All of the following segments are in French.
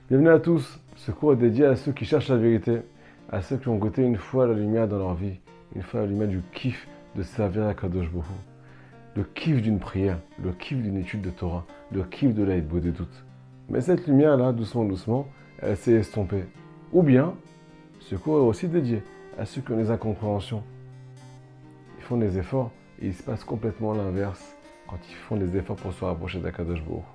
Bienvenue à tous. Ce cours est dédié à ceux qui cherchent la vérité, à ceux qui ont goûté une fois la lumière dans leur vie, une fois la lumière du kiff de servir à Kadosh Baruch Hu, le kiff d'une prière, le kiff d'une étude de Torah, le kiff de l'aïd des doutes. Mais cette lumière-là, doucement, doucement, elle s'est estompée. Ou bien, ce cours est aussi dédié à ceux qui ont des incompréhensions. Ils font des efforts et il se passe complètement l'inverse quand ils font des efforts pour se rapprocher d'Akadosh Baruch Hu.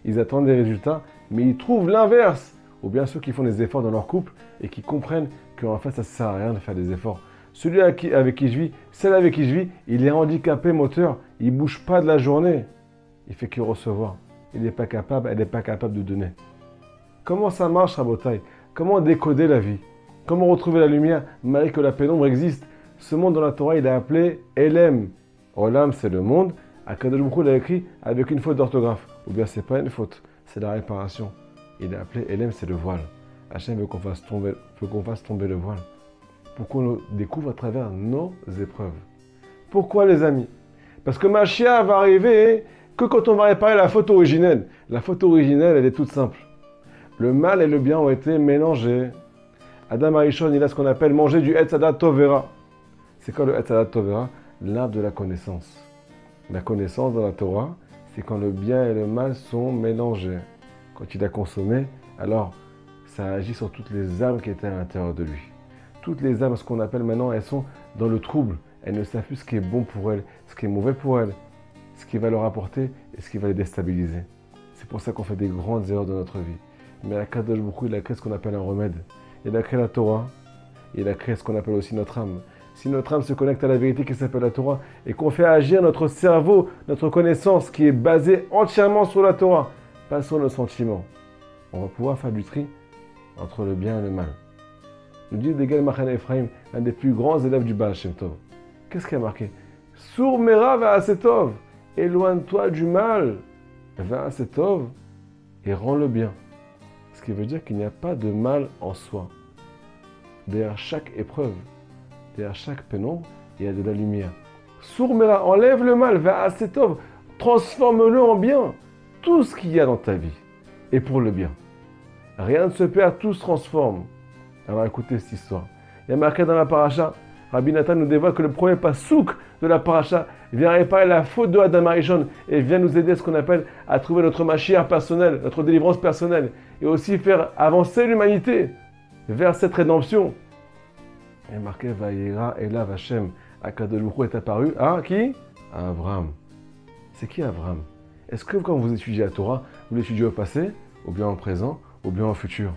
Ils attendent des résultats, mais ils trouvent l'inverse. Ou bien ceux qui font des efforts dans leur couple et qui comprennent qu'en fait, ça ne sert à rien de faire des efforts. Celui avec qui je vis, celle avec qui je vis, il est handicapé moteur. Il ne bouge pas de la journée. Il fait que recevoir. Il n'est pas capable, elle n'est pas capable de donner. Comment ça marche, Rabotai? Comment décoder la vie? Comment retrouver la lumière malgré que la pénombre existe? Ce monde dans la Torah, il est appelé Elem. Olam, c'est le monde. Akadosh Baruch Hu l'a écrit avec une faute d'orthographe. Ou bien c'est pas une faute, c'est la réparation. Il est appelé Elem, c'est le voile. Hachem veut qu'on fasse tomber le voile. Pour qu'on le découvre à travers nos épreuves. Pourquoi les amis? Parce que Mashiach va arriver que quand on va réparer la faute originelle. La faute originelle, elle est toute simple. Le mal et le bien ont été mélangés. Adam Arishon, il a ce qu'on appelle manger du Etz Hadat Tovera. C'est quoi le Etz Hadat Tovera? L'arbre de la connaissance. La connaissance dans la Torah, c'est quand le bien et le mal sont mélangés. Quand il a consommé, alors ça agit sur toutes les âmes qui étaient à l'intérieur de lui. Toutes les âmes, ce qu'on appelle maintenant, elles sont dans le trouble. Elles ne savent plus ce qui est bon pour elles, ce qui est mauvais pour elles, ce qui va leur apporter et ce qui va les déstabiliser. C'est pour ça qu'on fait des grandes erreurs dans notre vie. Mais la Kadosh Baruch Hu, il a créé ce qu'on appelle un remède. Il a créé la Torah, il a créé ce qu'on appelle aussi notre âme. Si notre âme se connecte à la vérité qui s'appelle la Torah et qu'on fait agir notre cerveau, notre connaissance qui est basée entièrement sur la Torah, pas sur nos sentiments, on va pouvoir faire du tri entre le bien et le mal. Nous dit Degel Machan Ephraim, l'un des plus grands élèves du Baal Shem Tov. Qu'est-ce qui a marqué? Sour Mera Va'asetov, éloigne-toi du mal, Va'asetov, et rends le bien. Ce qui veut dire qu'il n'y a pas de mal en soi. Derrière chaque épreuve, derrière chaque pénombre, il y a de la lumière. Sourmera, enlève le mal, va à Setov, transforme-le en bien. Tout ce qu'il y a dans ta vie est pour le bien. Rien ne se perd, tout se transforme. Alors écoutez cette histoire. Il y a marqué dans la paracha, Rabbi Nathan nous dévoile que le premier pasouk de la paracha vient réparer la faute de Adam Arishon et vient nous aider à ce qu'on appelle à trouver notre Mashiach personnel, notre délivrance personnelle et aussi faire avancer l'humanité vers cette rédemption. Il est marqué Vayera Elav Hashem, Akadosh Baruch Hu est apparu à qui? À Abraham. C'est qui Abraham? Est-ce que quand vous étudiez la Torah, vous l'étudiez au passé, ou bien au présent, ou bien au futur?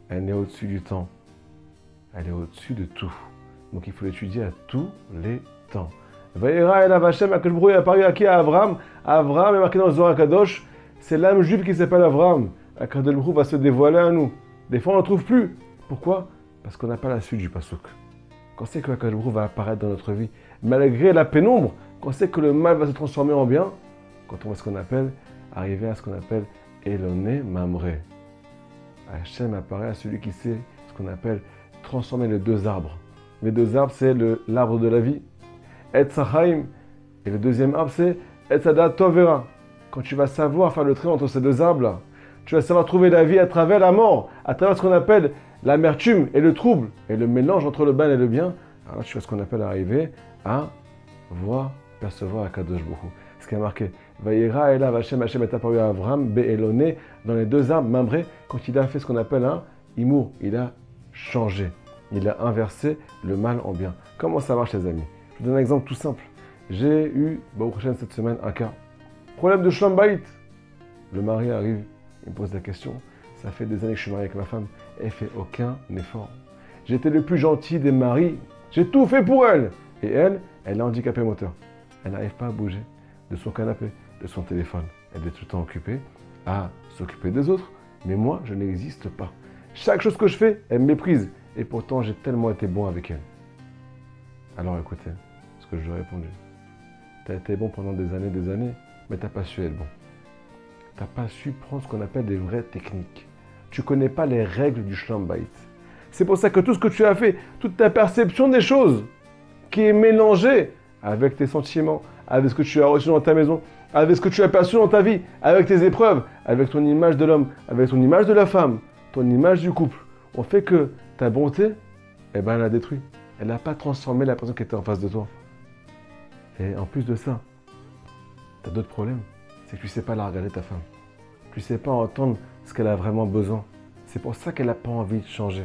Elle est au-dessus du temps. Elle est au-dessus de tout. Donc il faut l'étudier à tous les temps. Vayera Elav Hashem, Akadosh Baruch Hu est apparu à qui? À Abraham. Abraham est marqué dans le Zohar Kadosh. C'est l'âme juive qui s'appelle Abraham. Akadosh Baruch Hu va se dévoiler à nous. Des fois on ne le trouve plus. Pourquoi? Parce qu'on n'a pas la suite du pasouk. Quand c'est que Akadosh Baruch Hu va apparaître dans notre vie, malgré la pénombre, quand c'est que le mal va se transformer en bien, quand on va arriver à ce qu'on appelle Eloné Mamré. Hachem apparaît à celui qui sait ce qu'on appelle transformer les deux arbres. Les deux arbres, c'est l'arbre de la vie, Etz Chaim, et le deuxième arbre, c'est Etz Hadat Tovera. Quand tu vas savoir faire le trait entre ces deux arbres-là, tu vas savoir trouver la vie à travers la mort, à travers ce qu'on appelle l'amertume et le trouble, et le mélange entre le mal et le bien. Alors tu vas ce qu'on appelle arriver à voir, percevoir Akadosh Baruch Hu. Ce qui est marqué, Vayera Elav Hashem, Hashem est apparu à Abraham, Be'eloné, dans les deux arbres, Mamré, quand il a fait ce qu'on appelle un Imour, il a changé, il a inversé le mal en bien. Comment ça marche les amis? Je vous donne un exemple tout simple. J'ai eu, Baruch Hashem, cette semaine, un cas. Problème de Shlom Bayit. Le mari arrive, il me pose la question. Ça fait des années que je suis marié avec ma femme. Elle ne fait aucun effort. J'étais le plus gentil des maris. J'ai tout fait pour elle. Et elle est handicapée moteur. Elle n'arrive pas à bouger de son canapé, de son téléphone. Elle est tout le temps occupée à s'occuper des autres. Mais moi, je n'existe pas. Chaque chose que je fais, elle me méprise. Et pourtant, j'ai tellement été bon avec elle. Alors écoutez, ce que je lui ai répondu. Tu as été bon pendant des années, mais tu n'as pas su être bon. Tu n'as pas su prendre ce qu'on appelle des vraies techniques. Tu ne connais pas les règles du Shlom Bayit. C'est pour ça que tout ce que tu as fait, toute ta perception des choses, qui est mélangée avec tes sentiments, avec ce que tu as reçu dans ta maison, avec ce que tu as perçu dans ta vie, avec tes épreuves, avec ton image de l'homme, avec ton image de la femme, ton image du couple, ont fait que ta bonté, eh ben, elle a détruit. Elle n'a pas transformé la personne qui était en face de toi. Et en plus de ça, tu as d'autres problèmes. C'est que tu ne sais pas la regarder, ta femme. Tu ne sais pas entendre ce qu'elle a vraiment besoin. C'est pour ça qu'elle n'a pas envie de changer.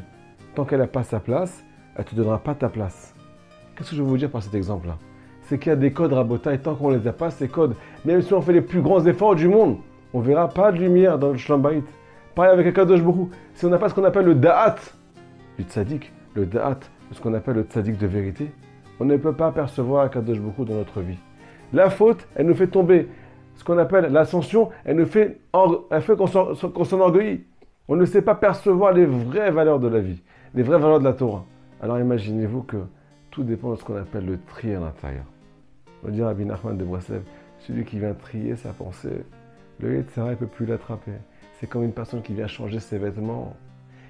Tant qu'elle n'a pas sa place, elle ne te donnera pas ta place. Qu'est-ce que je veux vous dire par cet exemple-là? C'est qu'il y a des codes rabotailles, tant qu'on ne les a pas, ces codes, même si on fait les plus grands efforts du monde, on ne verra pas de lumière dans le Shalom Bayit. Pareil avec Akadosh Baruch Hu. Si on n'a pas ce qu'on appelle le da'at du tzaddik, le da'at de ce qu'on appelle le tzaddik de vérité, on ne peut pas percevoir Akadosh Baruch Hu dans notre vie. La faute, elle nous fait tomber. Ce qu'on appelle l'ascension, elle fait qu'on s'enorgueillit. On ne sait pas percevoir les vraies valeurs de la vie, les vraies valeurs de la Torah. Alors imaginez-vous que tout dépend de ce qu'on appelle le tri à l'intérieur. On dit Rabbi Nachman de Breslev, celui qui vient trier sa pensée, le Yetzirah ne peut plus l'attraper. C'est comme une personne qui vient changer ses vêtements.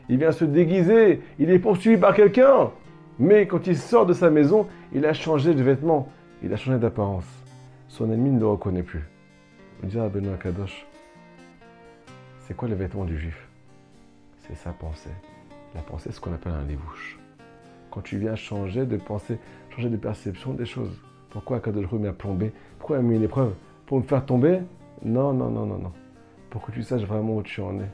Il vient se déguiser, il est poursuivi par quelqu'un. Mais quand il sort de sa maison, il a changé de vêtements, il a changé d'apparence. Son ennemi ne le reconnaît plus. On dit à Benoît Kadosh, c'est quoi le vêtement du juif? C'est sa pensée. La pensée, c'est ce qu'on appelle un lévouche. Quand tu viens changer de pensée, changer de perception des choses. Pourquoi Akadosh Baruch Hu m'a plombé? Pourquoi il m'a mis une épreuve? Pour me faire tomber? Non. Pour que tu saches vraiment où tu en es.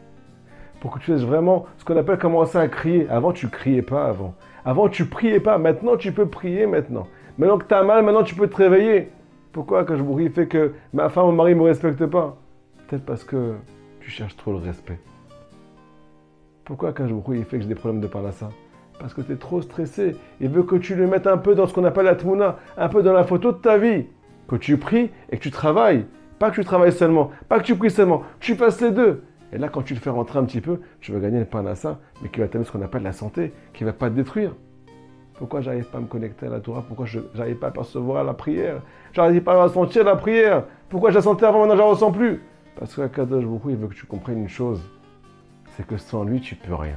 Pour que tu saches vraiment ce qu'on appelle commencer à crier. Avant, tu criais pas avant. Avant, tu priais pas. Maintenant, tu peux prier maintenant. Maintenant que tu as mal, maintenant, tu peux te réveiller. Pourquoi Akadosh Baruch Hu fait que ma femme, mon mari ne me respecte pas? Peut-être parce que tu cherches trop le respect. Pourquoi Akadosh Baruch Hu fait que j'ai des problèmes de parnassa? Parce que tu es trop stressé. Il veut que tu le mettes un peu dans ce qu'on appelle la tmouna, un peu dans la photo de ta vie. Que tu pries et que tu travailles. Pas que tu travailles seulement, pas que tu pries seulement, que tu fasses les deux. Et là, quand tu le fais rentrer un petit peu, tu vas gagner le parnassa, mais qui va t'amener ce qu'on appelle la santé, qui ne va pas te détruire. Pourquoi j'arrive pas à me connecter à la Torah? Pourquoi je n'arrive pas à percevoir la prière? J'arrive pas à sentir la prière. Pourquoi je la sentais avant, maintenant je ne la ressens plus? Parce que Akadosh Baruch Hu, il veut que tu comprennes une chose. C'est que sans lui, tu ne peux rien.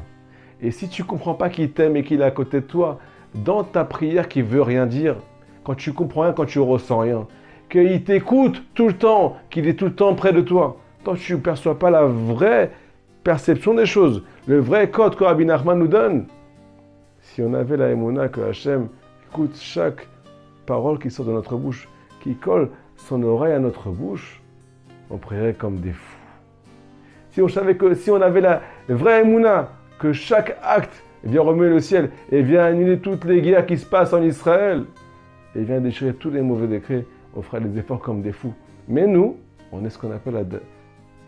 Et si tu ne comprends pas qu'il t'aime et qu'il est à côté de toi, dans ta prière qui ne veut rien dire, quand tu comprends rien, quand tu ne ressens rien, qu'il t'écoute tout le temps, qu'il est tout le temps près de toi, tant que tu ne perçois pas la vraie perception des choses, le vrai code que Rabbi Nachman nous donne, si on avait la émouna que Hachem écoute chaque parole qui sort de notre bouche, qui colle son oreille à notre bouche, on prierait comme des fous. Si on savait que si on avait la vraie émouna, que chaque acte vient remuer le ciel et vient annuler toutes les guerres qui se passent en Israël et vient déchirer tous les mauvais décrets, on fera des efforts comme des fous. Mais nous, on est ce qu'on appelle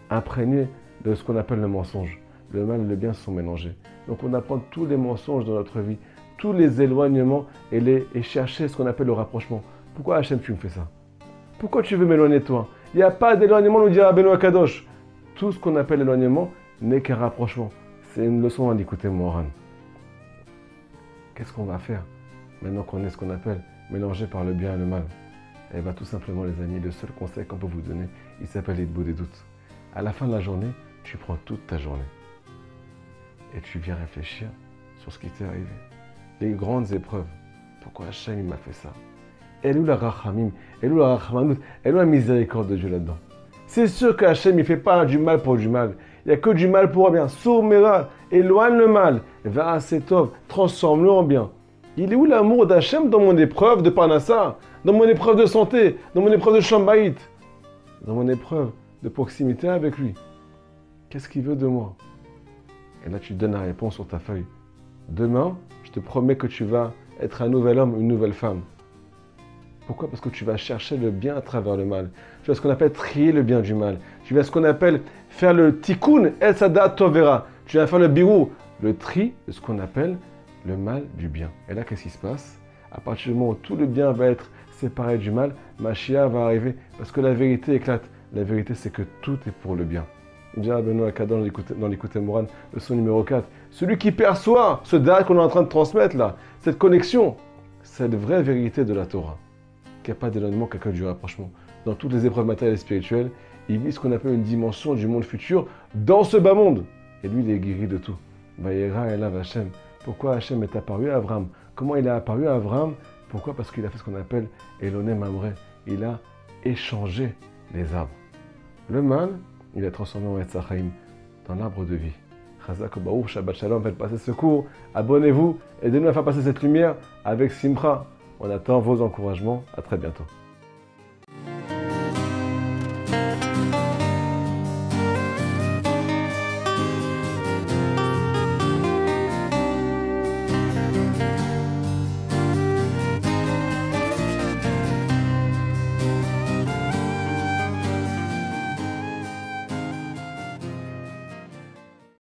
imprégné de ce qu'on appelle le mensonge. Le mal et le bien sont mélangés. Donc on apprend tous les mensonges dans notre vie, tous les éloignements et chercher ce qu'on appelle le rapprochement. Pourquoi Hachem tu me fais ça? Pourquoi tu veux m'éloigner de toi? Il n'y a pas d'éloignement, nous dira Benoît Kadosh. Tout ce qu'on appelle l'éloignement n'est qu'un rapprochement. C'est une leçon à l'écouter, Moran. Qu'est-ce qu'on va faire maintenant qu'on est ce qu'on appelle mélangé par le bien et le mal? Eh bien, tout simplement, les amis, le seul conseil qu'on peut vous donner, il s'appelle les beaux des doutes. À la fin de la journée, tu prends toute ta journée et tu viens réfléchir sur ce qui t'est arrivé. Les grandes épreuves. Pourquoi Hachem il m'a fait ça? Elle est où la rachamim? Elle est où la rachamanout? Elle est où la miséricorde de Dieu là-dedans? C'est sûr que Hachem il ne fait pas du mal pour du mal. Il n'y a que du mal pour un bien. Sourmera, éloigne le mal. Va à Setov, transforme-le en bien. Il est où l'amour d'Hachem dans mon épreuve de Parnassa, dans mon épreuve de santé, dans mon épreuve de Shalom Bayit, dans mon épreuve de proximité avec lui? Qu'est-ce qu'il veut de moi? Et là, tu donnes la réponse sur ta feuille. Demain, je te promets que tu vas être un nouvel homme, une nouvelle femme. Pourquoi? Parce que tu vas chercher le bien à travers le mal. Tu vas ce qu'on appelle trier le bien du mal. Tu vas ce qu'on appelle faire le tikkun el sadat tovera. Tu vas faire le birou, le tri de ce qu'on appelle le mal du bien. Et là, qu'est-ce qui se passe? À partir du moment où tout le bien va être séparé du mal, Mashiach va arriver. Parce que la vérité éclate. La vérité, c'est que tout est pour le bien. Il dit à Benoît Kadan dans l'écoute Moran, leçon numéro 4. Celui qui perçoit ce date qu'on est en train de transmettre là, cette connexion, cette vraie vérité de la Torah, qu'il n'y a pas d'éloignement, qu'il n'y a que du rapprochement. Dans toutes les épreuves matérielles et spirituelles, il vit ce qu'on appelle une dimension du monde futur dans ce bas monde. Et lui, il est guéri de tout. Vayera elav Hachem. Pourquoi Hachem est apparu à Abraham? Comment il est apparu à Abraham? Pourquoi? Parce qu'il a fait ce qu'on appelle Eloné Mamré. Il a échangé les arbres. Le mal, il est transformé en Etz HaChaim, dans l'arbre de vie. Chazak Baruch, Shabbat Shalom, faites passer ce cours, abonnez-vous, aidez-nous à faire passer cette lumière avec Simcha. On attend vos encouragements, à très bientôt.